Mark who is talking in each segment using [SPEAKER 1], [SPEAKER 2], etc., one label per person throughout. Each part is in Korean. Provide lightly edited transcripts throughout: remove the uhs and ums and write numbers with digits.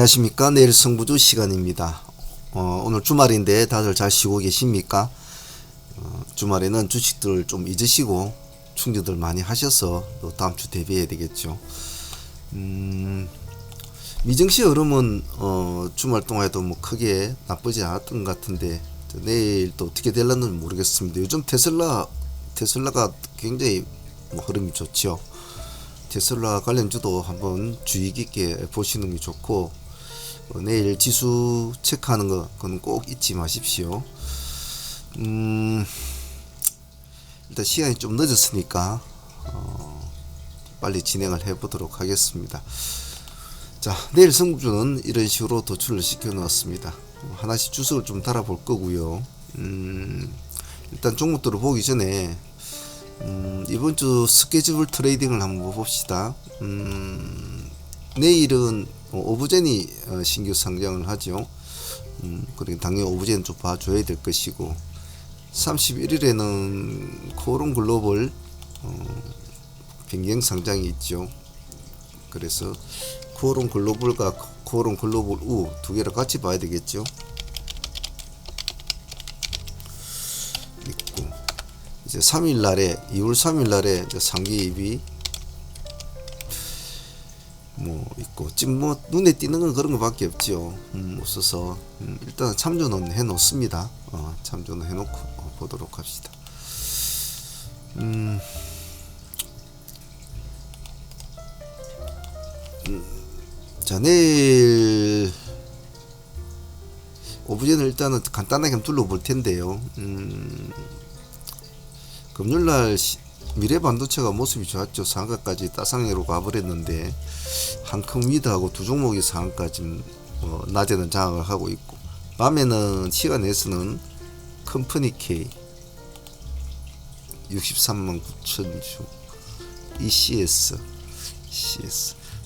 [SPEAKER 1] 안녕하십니까. 내일 승부주 시간입니다. 오늘 주말인데 다들 잘 쉬고 계십니까? 주말에는 주식들 좀 잊으시고 충전들 많이 하셔서 또 다음 주 대비해야 되겠죠. 미증시 흐름은 주말 동안에도 뭐 크게 나쁘지 않았던 것 같은데 내일 또 어떻게 될런지 모르겠습니다. 요즘 테슬라가 굉장히 뭐 흐름이 좋죠. 테슬라 관련주도 한번 주의 깊게 보시는 게 좋고, 내일 지수 체크하는 거 그건 꼭 잊지 마십시오. 일단 시간이 좀 늦었으니까 빨리 진행을 해 보도록 하겠습니다. 자, 내일 승부주는 이런 식으로 도출을 시켜 놓았습니다. 하나씩 주석을 좀 달아 볼 거고요. 일단 종목들을 보기 전에 이번 주 스케줄 트레이딩을 한번 봅시다. 내일은 오브젠이 신규 상장을 하죠. 그리고 당연히 오브젠 좀 봐줘야 될 것이고, 31일에는 코오롱 글로벌 변경 상장이 있죠. 그래서 코오롱 글로벌과 코오롱 글로벌 우 두 개를 같이 봐야 되겠죠. 있고, 이제 3일날에 2월 3일날에 상기입이 뭐 있고, 지금 뭐 눈에 띄는 건 그런 거밖에 없죠. 없어서 일단 참조는 해 놓습니다. 참조는 해 놓고 보도록 합시다. 자, 내일 오브젠을 일단은 간단하게 한번 둘러볼 텐데요. 금요일날 미래반도체가 모습이 좋았죠. 상한가까지 따상으로 가버렸는데 한큼 위드하고 두 종목이 상한가지 낮에는 장악을 하고 있고, 밤에는 시간 내에서는 컴퍼니 K 639,000주, ECS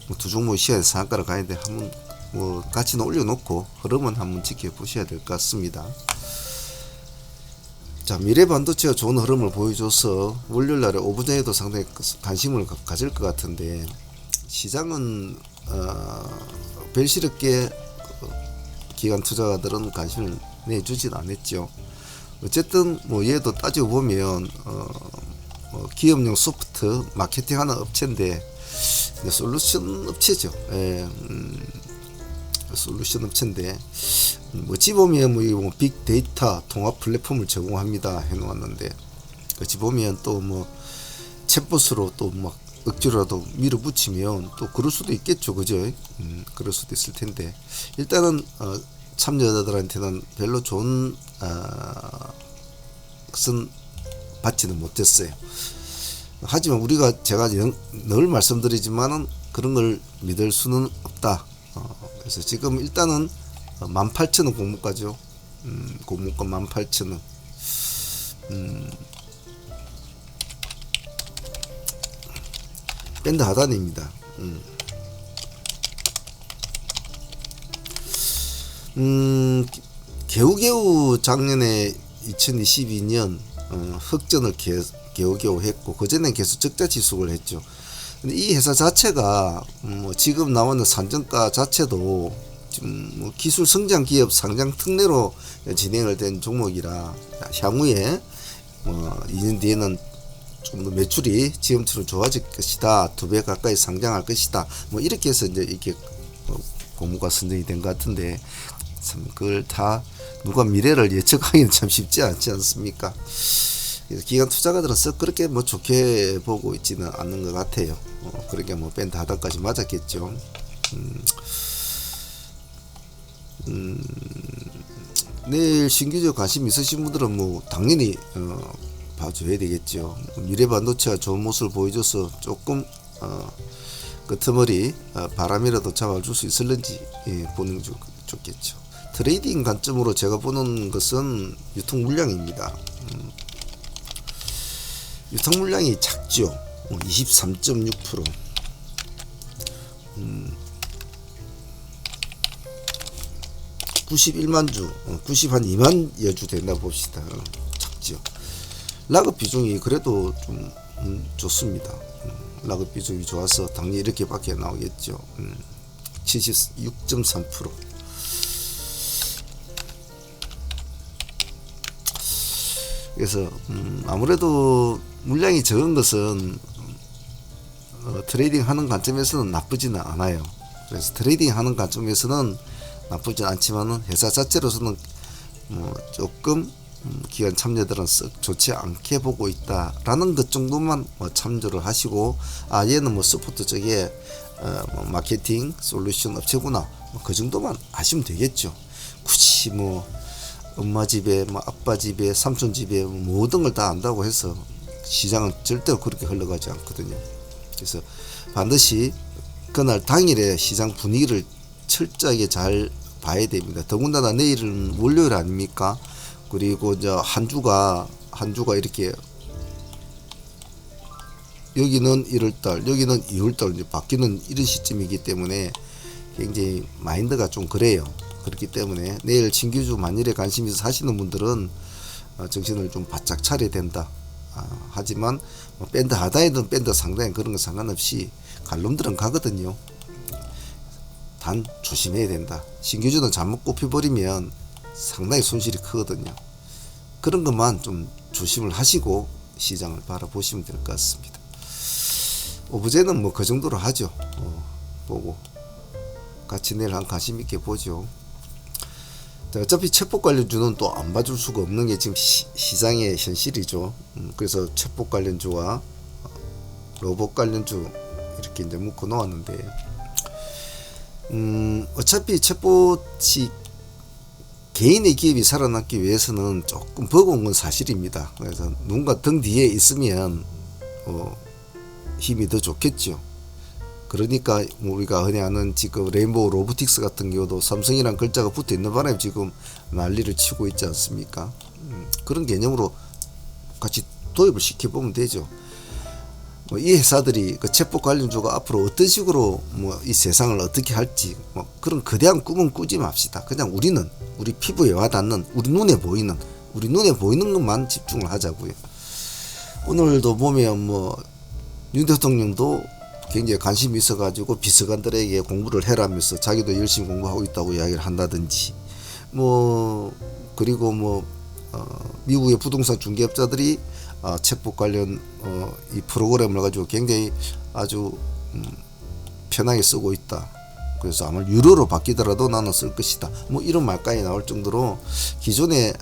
[SPEAKER 1] 뭐 두 종목이 시간에 상한가를 가는데 한번 뭐 같이는 올려놓고 흐름은 한번 지켜보셔야 될 것 같습니다. 자, 미래반도체가 좋은 흐름을 보여줘서 월요일날에 오브젠에도 상당히 관심을 가질 것 같은데, 시장은 벨시럽게 기관 투자가들은 관심을 내주진 않았죠. 어쨌든 뭐 얘도 따지고 보면 기업용 소프트 마케팅하는 업체인데 솔루션 업체죠. 솔루션 업체인데, 어찌 보면 뭐 빅데이터 통합 플랫폼을 제공합니다 해놓았는데, 어찌 보면 또 뭐 챗봇으로 또 막 억지로라도 밀어붙이면 또 그럴 수도 있겠죠, 그죠? 그럴 수도 있을 텐데, 일단은 참여자들한테는 별로 좋은 것은 받지는 못했어요. 하지만 제가 늘 말씀드리지만은 그런 걸 믿을 수는 없다. 그래서 지금 일단은 18,000원 공모가죠. 공모가 18,000원. 밴드 하단입니다. 겨우겨우 작년에 2022년 흑전을 겨우겨우 했고, 그전엔 계속 적자 지속을 했죠. 근데 이 회사 자체가 지금 나오는 산정가 자체도 지금 뭐 기술 성장 기업 상장 특례로 진행을 된 종목이라, 향후에 2년 뒤에는 좀 더 매출이 지금처럼 좋아질 것이다, 2배 가까이 상장할 것이다, 뭐 이렇게 해서 이제 이렇게 공모가 선정이 된 것 같은데, 참 그걸 다 누가 미래를 예측하기는 참 쉽지 않지 않습니까? 기관 투자가들은 썩 그렇게 뭐 좋게 보고 있지는 않는 것 같아요. 그렇게 뭐 밴드 하단까지 맞았겠죠. 내일 신규적 관심 있으신 분들은 뭐 당연히 봐줘야 되겠죠. 미래반도체가 좋은 모습을 보여줘서 조금 끄트머리 바람이라도 잡아줄 수 있을는지 보는 게 좋겠죠. 트레이딩 관점으로 제가 보는 것은 유통 물량입니다. 유통 물량이 작죠. 23.6%. 91만 주, 92만 여주 된다 봅시다. 작죠. 락업 비중이 그래도 좀 좋습니다. 락업 비중이 좋아서 당연히 이렇게밖에 나오겠죠. 76.3%. 그래서 아무래도 물량이 적은 것은 트레이딩 하는 관점에서는 나쁘지는 않아요. 그래서 트레이딩 하는 관점에서는 나쁘지 않지만은 회사 자체로서는 조금 기관 참여들은 썩 좋지 않게 보고 있다라는 것 정도만 참조를 하시고, 아 얘는 스포트 쪽에 마케팅 솔루션 업체구나, 그 정도만 아시면 되겠죠. 굳이 엄마 집에 아빠 집에 삼촌 집에 모든 걸 다 안다고 해서 시장은 절대로 그렇게 흘러가지 않거든요. 그래서 반드시 그날 당일에 시장 분위기를 철저하게 잘 봐야 됩니다. 더군다나 내일은 월요일 아닙니까? 그리고 이제 한 주가 이렇게 여기는 1월달, 여기는 2월달 이제 바뀌는 이런 시점이기 때문에 굉장히 마인드가 좀 그래요. 그렇기 때문에 내일 신규주 만일에 관심 있어 사시는 분들은 정신을 좀 바짝 차려야 된다. 하지만 밴드 하단이든 밴드 상단에 그런 거 상관없이 갈 놈들은 가거든요. 단 조심해야 된다. 신규주는 잘못 꼽혀버리면 상당히 손실이 크거든요. 그런 것만 좀 조심을 하시고 시장을 바라보시면 될 것 같습니다. 오브제는 그 정도로 하죠. 보고 같이 내일 한 관심 있게 보죠. 어차피 챗봇 관련주는 또 안 봐줄 수가 없는 게 지금 시장의 현실이죠. 그래서 챗봇 관련주와 로봇 관련주 이렇게 이제 묶어 놓았는데, 어차피 챗봇이 개인의 기업이 살아남기 위해서는 조금 버거운 건 사실입니다. 그래서 누군가 등 뒤에 있으면 힘이 더 좋겠죠. 그러니까 우리가 흔히 아는 지금 레인보우 로보틱스 같은 경우도 삼성이란 글자가 붙어 있는 바람에 지금 난리를 치고 있지 않습니까? 그런 개념으로 같이 도입을 시켜보면 되죠. 이 회사들이 그 챗봇 관련주가 앞으로 어떤 식으로 이 세상을 어떻게 할지 그런 거대한 꿈은 꾸지 맙시다. 그냥 우리는 우리 피부에 와닿는 우리 눈에 보이는 것만 집중을 하자고요. 오늘도 보면 윤 대통령도 굉장히 관심이 있어가지고 비서관들에게 공부를 해라면서 자기도 열심히 공부하고 있다고 이야기를 한다든지, 그리고 미국의 부동산 중개업자들이 챗봇 관련 이 프로그램을 가지고 굉장히 아주 편하게 쓰고 있다. 그래서 아마 유료로 바뀌더라도 나는 쓸 것이다. 이런 말까지 나올 정도로 기존에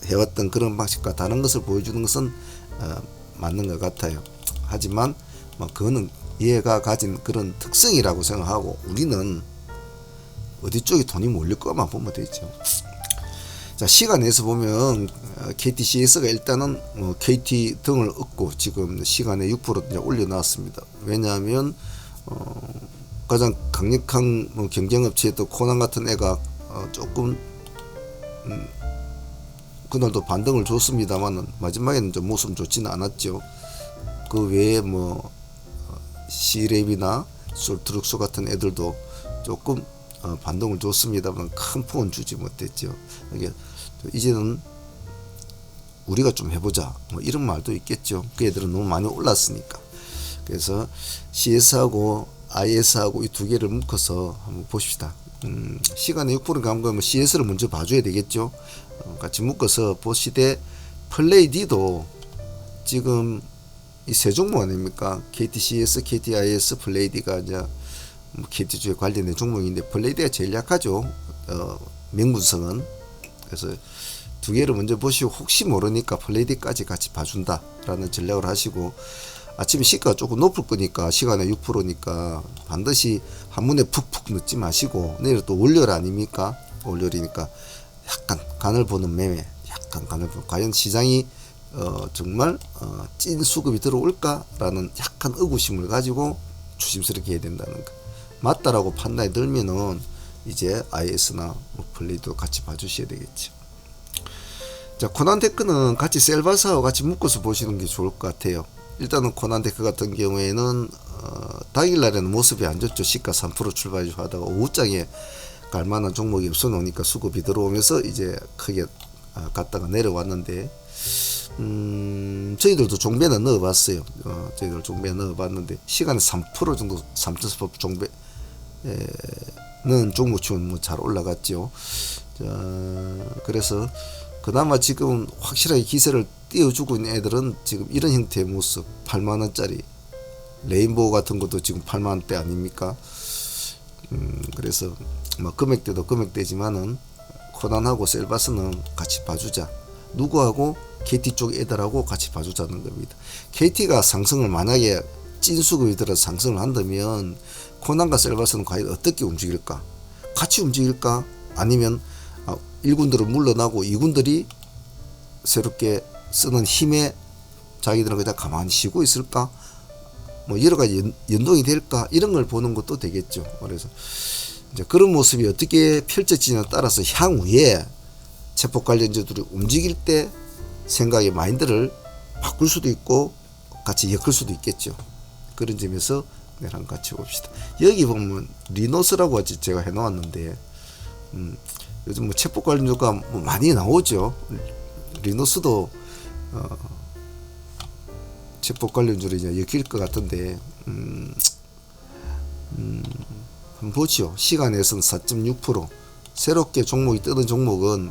[SPEAKER 1] 해왔던 그런 방식과 다른 것을 보여주는 것은 맞는 것 같아요. 하지만 그거는 얘가 가진 그런 특성이라고 생각하고 우리는 어디 쪽에 돈이 몰릴 것만 보면 되죠. 자, 시간에서 보면 KTCS가 일단은 KT 등을 얻고 지금 시간에 6% 이제 올려놨습니다. 왜냐하면 가장 강력한 경쟁업체도 코난 같은 애가 조금 그날도 반등을 줬습니다만 마지막에는 좀 모습 좋지는 않았죠. 그 외에 C랩이나 솔트룩소 같은 애들도 조금 반등을 줬습니다만 큰 폭은 주지 못했죠. 이게 이제는 우리가 좀 해보자 이런 말도 있겠죠. 그 애들은 너무 많이 올랐으니까. 그래서 CS하고 IS하고 이 두 개를 묶어서 한번 봅시다. 시간에 6% 감가면 CS를 먼저 봐줘야 되겠죠. 같이 묶어서 보시되 플레이D도 지금 이 세 종목 아닙니까? KTCS, KTIS, 플레이D가 이제 KT주에 관련된 종목인데 플레이D가 제일 약하죠. 명분성은. 그래서 두 개를 먼저 보시고 혹시 모르니까 플레이D까지 같이 봐준다라는 전략을 하시고, 아침에 시가가 조금 높을 거니까 시간에 6%니까 반드시 한문에 푹푹 넣지 마시고, 내일 또 월요일 아닙니까? 월요일이니까 약간 간을 보는 매매, 약간 간을 보는, 과연 시장이 정말 찐 수급이 들어올까라는 약간 의구심을 가지고 조심스럽게 해야 된다는 거. 맞다라고 판단이 들면은 이제 IS나 플레이도 같이 봐주셔야 되겠죠. 자, 코난테크는 같이 셀바스하고 같이 묶어서 보시는 게 좋을 것 같아요. 일단은 코난테크 같은 경우에는 당일날에는 모습이 안 좋죠. 시가 3% 출발 하다가 오후장에 갈만한 종목이 없어 놓으니까 수급이 들어오면서 이제 크게 갔다가 내려왔는데, 저희들도 종배는 넣어봤어요. 저희들 종배 넣어봤는데 시간에 3% 정도 3.4% 종배 종목 치고는 뭐 잘 올라갔죠. 자, 그래서 그나마 지금 확실하게 기세를 띄워주고 있는 애들은 지금 이런 형태의 모습, 8만원짜리 레인보우 같은 것도 지금 8만원대 아닙니까? 그래서 뭐 금액대도 금액대지만은 코난하고 셀바스는 같이 봐주자. 누구하고? KT 쪽 애들하고 같이 봐주자는 겁니다. KT가 상승을 만약에 찐수급이 들어 상승을 한다면 코난과 셀바스는 과연 어떻게 움직일까? 같이 움직일까? 아니면 1군들은 물러나고 2군들이 새롭게 쓰는 힘에 자기들은 그냥 가만히 쉬고 있을까? 뭐 여러 가지 연동이 될까? 이런 걸 보는 것도 되겠죠. 그래서 이제 그런 모습이 어떻게 펼쳐지냐에 따라서 향후에 체포 관련주들이 움직일 때 생각의 마인드를 바꿀 수도 있고 같이 엮을 수도 있겠죠. 그런 점에서 내랑 같이 봅시다. 여기 보면 리노스라고 제가 해놓았는데 요즘 뭐 체포 관련주가 뭐 많이 나오죠. 리노스도 체포 관련주로 이제 엮일 것 같은데 한번 보죠. 시간에서는 4.6%. 새롭게 종목이 뜨는 종목은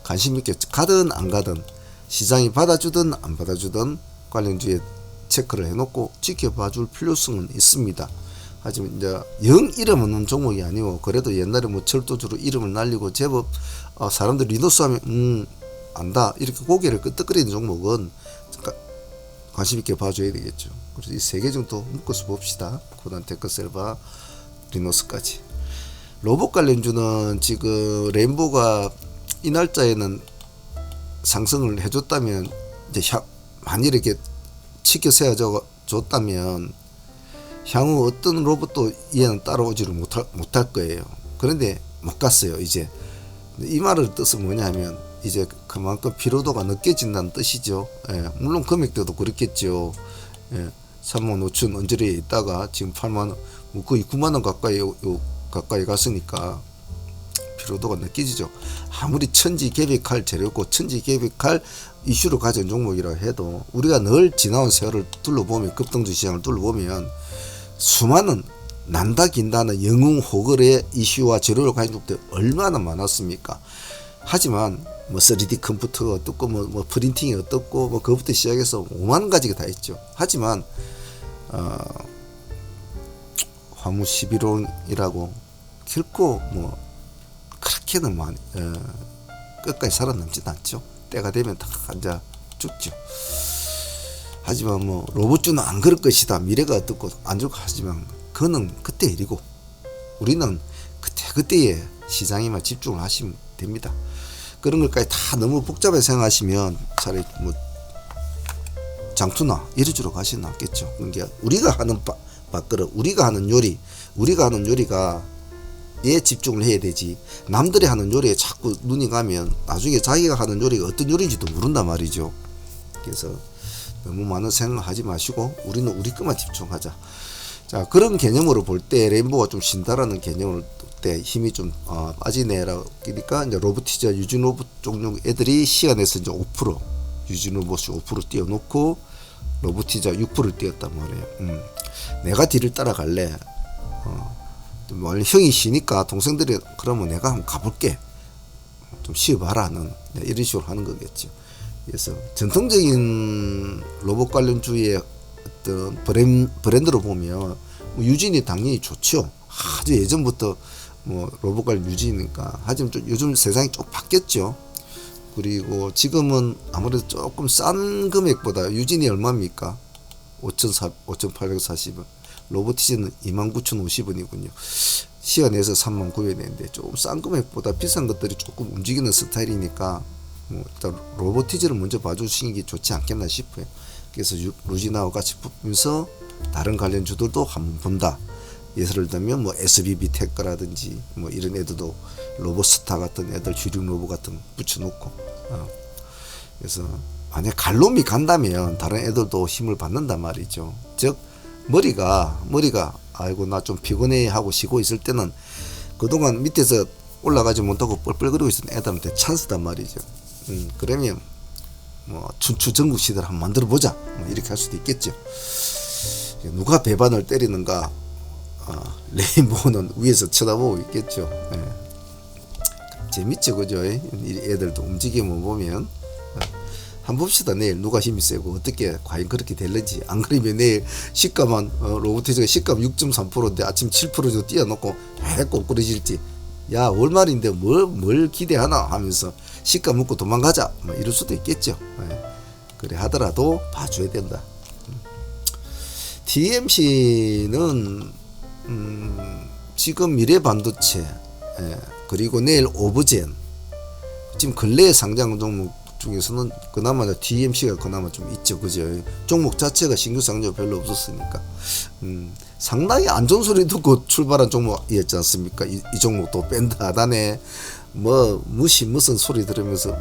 [SPEAKER 1] 관심 있게 가든 안 가든 시장이 받아주든 안 받아주든 관련주에 체크를 해놓고 지켜봐줄 필요성은 있습니다. 하지만 이제 영 이름 없는 종목이 아니고 그래도 옛날에 뭐 철도주로 이름을 날리고 제법 사람들 리노스 하면 안다 이렇게 고개를 끄덕거리는 종목은 관심 있게 봐줘야 되겠죠. 그래서 이 세 개 정도 묶어서 봅시다. 코난, 테크셀바, 리노스까지. 로봇 관련주는 지금 레인보우가 이 날짜에는 상승을 해줬다면 이제 만일 이렇게 치켜 세워줬다면 향후 어떤 로봇도 얘는 따라오지를 못할 거예요. 그런데 못 갔어요. 이제 이 말의 뜻은 뭐냐면 이제 그만큼 피로도가 느껴진다는 뜻이죠. 예, 물론 금액대도 그렇겠죠. 예, 3만 5천 언저리에 있다가 지금 8만원 뭐 거의 9만원 가까이 갔으니까 피로도가 느껴지죠. 아무리 천지개벽할 재료고 천지개벽할 이슈로 가진 종목이라 해도 우리가 늘 지나온 세월을 둘러보면 급등주 시장을 둘러보면 수많은 난다 긴다는 영웅호걸의 이슈와 재료를 가진 종목들이 얼마나 많았습니까? 하지만 뭐 3D 컴퓨터가 어떻고 뭐 프린팅이 어떻고 뭐 그것부터 시작해서 5만 가지가 다 있죠. 하지만 화무 11호이라고 결코 뭐 그렇게는 많이 끝까지 살아남진 않죠. 때가 되면 다 앉아 죽죠. 하지만 뭐 로봇주는 안 그럴 것이다. 미래가 어떻고 안 좋고 하지만 그거는 그때 일이고 우리는 그때의 시장에만 집중을 하시면 됩니다. 그런 것까지 다 너무 복잡하게 생각하시면 차라리 뭐 장투나 이런 가시지 않겠죠. 그러니까 우리가 하는 밥그릇, 우리가 하는 요리가 에 집중을 해야 되지. 남들이 하는 요리에 자꾸 눈이 가면 나중에 자기가 하는 요리가 어떤 요리인지도 모른단 말이죠. 그래서 너무 많은 생각하지 마시고 우리는 우리 것만 집중하자. 자, 그런 개념으로 볼 때 레인보우가 좀 쉰다라는 개념을 때 힘이 좀 빠지네라고 그러니까 이제 로보티자 유진 로봇 종류 애들이 시간에서 이제 5% 유진 로봇이 5% 띄워놓고 로보티자 6%를 띄웠단 말이에요. 내가 뒤를 따라갈래. 원래 형이 쉬니까 동생들이 그러면 내가 한번 가볼게. 좀 쉬어봐라는 이런 식으로 하는 거겠죠. 그래서 전통적인 로봇 관련주의 어떤 브랜드로 보면 뭐 유진이 당연히 좋죠. 아주 예전부터 뭐 로봇 관련 유진이니까. 하지만 좀 요즘 세상이 좀 바뀌었죠. 그리고 지금은 아무래도 조금 싼 금액보다 유진이 얼마입니까? 5,840원. 로보티즈는 29,050원이군요. 시간에서 39,000원인데 조금 싼 금액보다 비싼 것들이 조금 움직이는 스타일이니까 뭐 일단 로보티즈를 먼저 봐주시는 게 좋지 않겠나 싶어요. 그래서 루지나와 같이 보면서 다른 관련주들도 한번 본다. 예를 들면 뭐 SBB 테크라든지 뭐 이런 애들도 로보스타 같은 애들 주력 로봇 같은 붙여놓고 그래서 만약 갈놈이 간다면 다른 애들도 힘을 받는단 말이죠. 즉 머리가 아이고 나 좀 피곤해 하고 쉬고 있을 때는 그동안 밑에서 올라가지 못하고 뻘뻘거리고 있었던 애들한테 찬스단 말이죠. 그러면 뭐 춘추 전국 시대를 한번 만들어 보자 뭐 이렇게 할 수도 있겠죠. 누가 배반을 때리는가 레인보우는 위에서 쳐다보고 있겠죠. 예. 재밌죠, 그죠? 애들도 움직임을 보면. 한번 봅시다. 내일 누가 힘이 세고 어떻게 과연 그렇게 될는지. 안 그러면 내일 시가만 로보티즈가 시가 6.3%인데 아침 7% 뛰어놓고 왜 꼬꾸러질지. 야, 월말인데 뭘 기대하나 하면서 시가 먹고 도망가자 뭐 이럴 수도 있겠죠. 예. 그래 하더라도 봐줘야 된다. TMC는 지금 미래반도체, 그리고 내일 오브젠, 지금 근래에 상장 종목 중에서는 그나마 TMC가 그나마 좀 있죠, 그죠? 종목 자체가 신규 상장 별로 없었으니까. 상당히 안 좋은 소리 듣고 출발한 종목이었지 않습니까? 이 종목도 밴드 하단에 무슨 소리 들으면서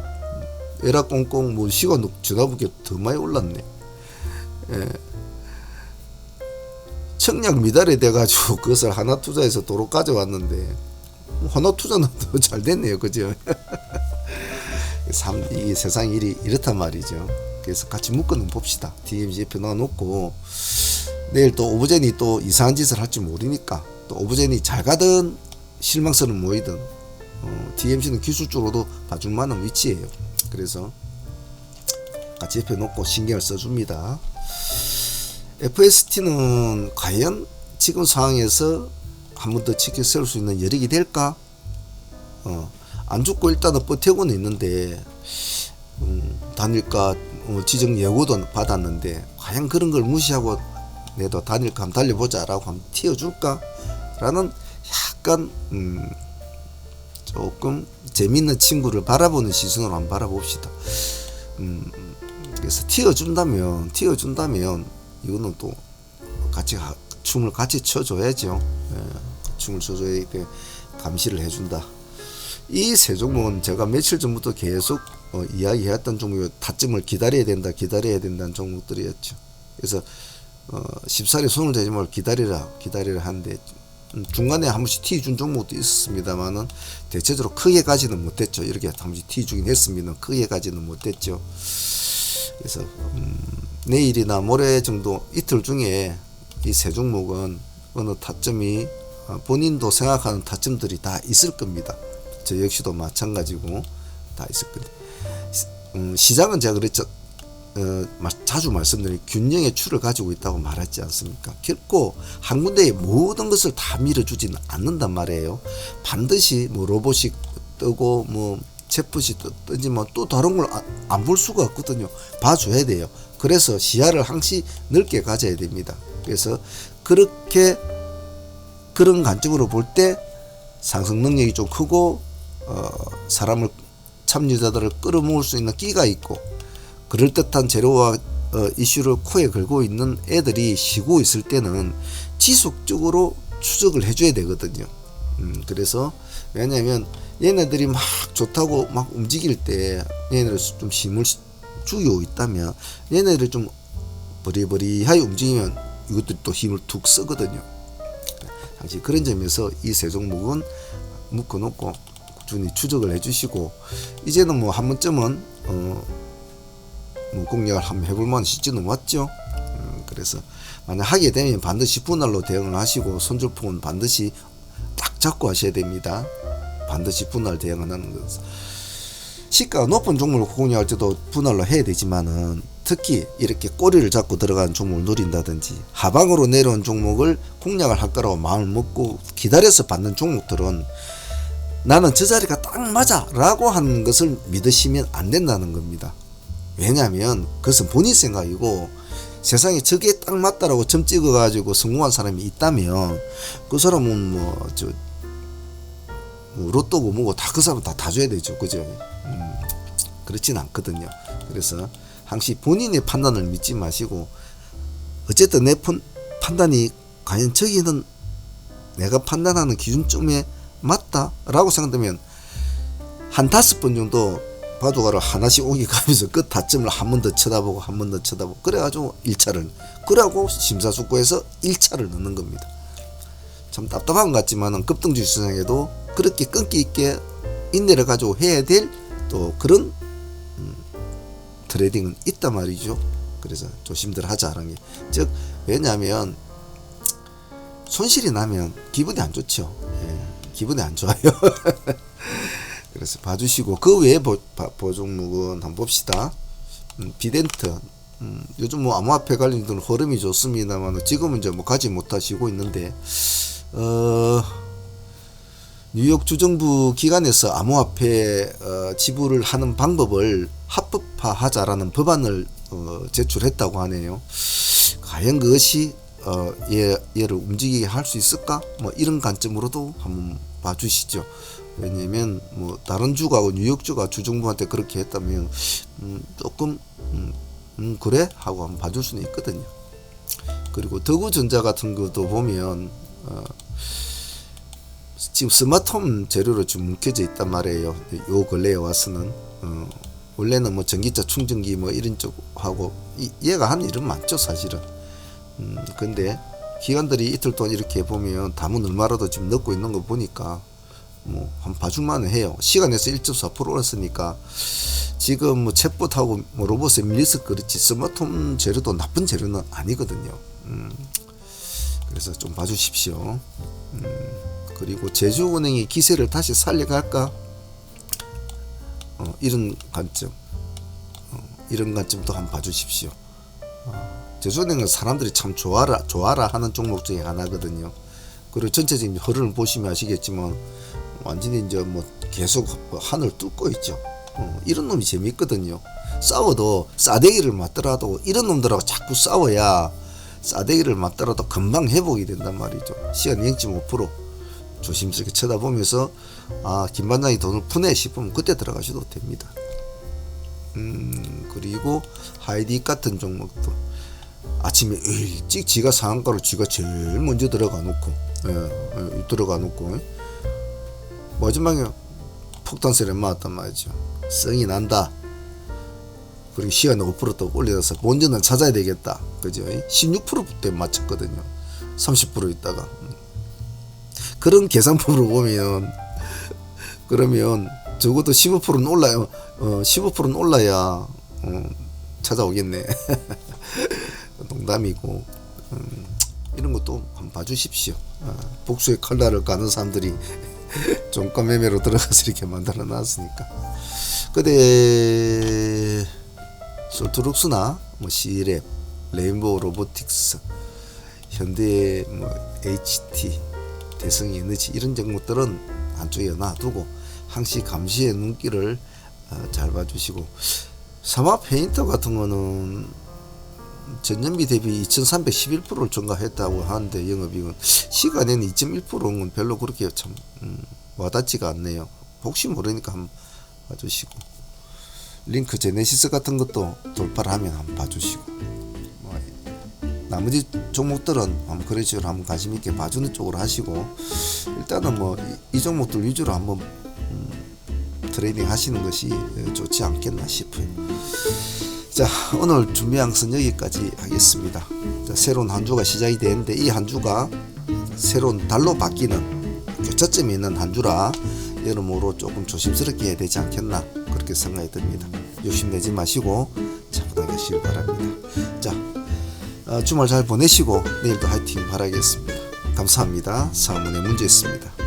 [SPEAKER 1] 에라 꽁꽁 시간 지나보게 더 많이 올랐네. 예. 청약 미달이 돼가지고 그것을 하나투자에서 도로 가져왔는데 하나투자는 더 잘 됐네요, 그죠? 이 세상 일이 이렇단 말이죠. 그래서 같이 묶어는 봅시다. DMZ 옆에 놔놓고 내일 또 오브젠이 또 이상한 짓을 할지 모르니까, 또 오브젠이 잘 가든 실망스러운 모이든 DMC는 기술적으로도 봐줄 만한 위치예요. 그래서 같이 옆에 놓고 신경을 써줍니다. FST는 과연 지금 상황에서 한 번 더 치켜 세울 수 있는 여력이 될까? 안 죽고 일단은 버티고는 있는데, 단일가 지정 예고도 받았는데 과연 그런 걸 무시하고 내도 단일가 한번 달려보자 라고 한번 튀어줄까? 라는 약간 조금 재밌는 친구를 바라보는 시선으로 한번 바라봅시다. 그래서 튀어준다면 이거는 또 같이 춤을 같이 춰줘야죠. 춤을 춰줘야 돼. 감시를 해준다. 이 세 종목은 제가 며칠 전부터 계속 이야기했던 종목이 타점을 기다려야 된다는 종목들이었죠. 그래서 쉽사리 손을 대지 말고 기다리라 하는데, 중간에 한 번씩 티 준 종목도 있었습니다만은 대체적으로 크게 가지는 못했죠. 이렇게 한 번씩 티 주긴 했습니다. 크게 가지는 못했죠. 그래서 내일이나 모레 정도 이틀 중에 이 세 종목은 어느 타점이 본인도 생각하는 타점들이 다 있을 겁니다. 저 역시도 마찬가지고 다 있을 겁니다. 시장은 제가 그랬죠. 자주 말씀드린 균형의 추를 가지고 있다고 말했지 않습니까? 결코 한 군데에 모든 것을 다 밀어주지는 않는단 말이에요. 반드시 로봇이 뜨고 챗봇이 뜨지만 또 다른 걸 안 볼 수가 없거든요. 봐줘야 돼요. 그래서 시야를 항시 넓게 가져야 됩니다. 그래서 그런 관점으로 볼 때 상승 능력이 좀 크고 참여자들을 끌어모을 수 있는 끼가 있고, 그럴듯한 재료와 이슈를 코에 걸고 있는 애들이 쉬고 있을 때는 지속적으로 추적을 해줘야 되거든요. 그래서 왜냐하면 얘네들이 막 좋다고 막 움직일 때 얘네들 좀 힘을 주고 있다면, 얘네들이 좀 버리버리하게 움직이면 이것들이 또 힘을 툭 쓰거든요. 당시 그런 점에서 이 세 종목은 묶어놓고 꾸준히 추적을 해주시고, 이제는 한 번쯤은 공략을 한번 해볼 만한 시점은 왔죠. 그래서 만약 하게 되면 반드시 분할로 대응을 하시고, 손절폭은 반드시 딱 잡고 하셔야 됩니다. 반드시 분할 대응을 하는 것. 시가가 높은 종목을 공략할 때도 분할로 해야 되지만은, 특히 이렇게 꼬리를 잡고 들어가는 종목을 노린다든지 하방으로 내려온 종목을 공략을 할 거라고 마음을 먹고 기다려서 받는 종목들은 나는 저 자리가 딱 맞아 라고 하는 것을 믿으시면 안 된다는 겁니다. 왜냐하면 그것은 본인 생각이고, 세상에 저게 딱 맞다라고 점 찍어가지고 성공한 사람이 있다면 그 사람은 로또고 뭐고 다 그 사람 다 줘야 되죠, 그죠? 그렇진 않거든요. 그래서 항시 본인의 판단을 믿지 마시고, 어쨌든 내 판단이 과연 저기는 내가 판단하는 기준점에 맞다라고 생각되면 한 5번 정도 바둑알을 하나씩 옮겨가면서 그 타점을 한 번 더 쳐다보고 한 번 더 쳐다보고, 그래가지고 1차를, 그러고 심사숙고해서 1차를 넣는 겁니다. 참 답답한 것 같지만은 급등주 시장에도 그렇게 끈기 있게 인내를 가지고 해야 될 또 그런 트레이딩은 있단 말이죠. 그래서 조심들 하자라는 게, 즉 왜냐하면 손실이 나면 기분이 안 좋죠. 예, 기분이 안 좋아요. 그래서 봐주시고, 그 외에 보종목은 한번 봅시다. 비덴트. 요즘 뭐 암호화폐 관련된 흐름이 좋습니다만 지금은 이제 뭐 가지 못하시고 있는데, 뉴욕 주정부 기관에서 암호화폐 지불을 하는 방법을 합법화하자라는 법안을 제출했다고 하네요. 과연 그것이 얘를 움직이게 할 수 있을까? 뭐 이런 관점으로도 한번 봐주시죠. 왜냐면 뭐 다른 주가하고 뉴욕주가 주정부한테 그렇게 했다면 조금 그래? 하고 한번 봐줄 수는 있거든요. 그리고 더구전자 같은 것도 보면 지금 스마트홈 재료로 좀 뭉켜져 있단 말이에요. 요 근래에 와서는 원래는 뭐 전기차 충전기 뭐 이런 쪽하고 얘가 한 일은 많죠 사실은. 근데 기관들이 이틀 동안 이렇게 보면 담은 얼마라도 지금 넣고 있는 거 보니까 뭐 한 봐줄만 해요. 시간에서 1.4% 올랐으니까 지금 뭐 챗봇하고 뭐 로봇에 밀려서 그렇지 스마트홈 재료도 나쁜 재료는 아니거든요. 그래서 좀 봐주십시오. 그리고 제주은행이 기세를 다시 살려갈까? 이런 관점, 이런 관점도 한번 봐주십시오. 제주은행은 사람들이 참 좋아라 하는 종목 중에 하나거든요. 그리고 전체적인 흐름을 보시면 아시겠지만 완전히 이제 뭐 계속 하늘 뚫고 있죠. 이런 놈이 재밌거든요. 싸워도 싸대기를 맞더라도 이런 놈들하고 자꾸 싸워야 싸대기를 맞더라도 금방 회복이 된단 말이죠. 시간 0.5% 조심스럽게 쳐다보면서 김 반장이 돈을 푸네 싶으면 그때 들어가셔도 됩니다. 그리고 하이디 같은 종목도 아침에 일찍 지가 상한가로 지가 제일 먼저 들어가 놓고 마지막에 폭탄세를 맞았단 말이죠. 성이 난다. 그리고 시간에 5% 또 올려서 본전을 찾아야 되겠다. 그죠? 16%대 맞췄거든요. 30% 있다가. 그런 계산법으로 보면, 그러면 적어도 15%는 올라요. 15%는 올라야, 찾아오겠네. 농담이고, 이런 것도 한번 봐주십시오. 복수의 칼날을 가는 사람들이 종가 매매로 들어가서 이렇게 만들어 놨으니까. 근데 솔트룩스나 뭐 C랩, 레인보우 로보틱스, 현대 뭐 HT, 대성 에너지 이런 종목들은 한쪽에 놔두고 항시 감시의 눈길을 잘 봐주시고, 삼화 페인터 같은 거는 전년비 대비 2311%를 증가했다고 하는데 영업이익은 시간에는 2.1%는 별로 그렇게 참 와닿지가 않네요. 혹시 모르니까 한번 봐주시고, 링크 제네시스 같은 것도 돌파를 하면 한번 봐주시고, 나머지 종목들은 한번 그런 식으로 한번 관심 있게 봐주는 쪽으로 하시고, 일단은 뭐 이 종목들 위주로 한번 트레이딩 하시는 것이 좋지 않겠나 싶어요. 자, 오늘 준비한 것은 여기까지 하겠습니다. 자, 새로운 한 주가 시작이 되는데 이 한 주가 새로운 달로 바뀌는 교차점이 있는 한 주라 여러모로 조금 조심스럽게 해야 되지 않겠나 그렇게 생각이 듭니다. 욕심내지 마시고 차분하게 바랍니다. 자, 주말 잘 보내시고 내일도 화이팅 바라겠습니다. 감사합니다. 사문의 문제였습니다.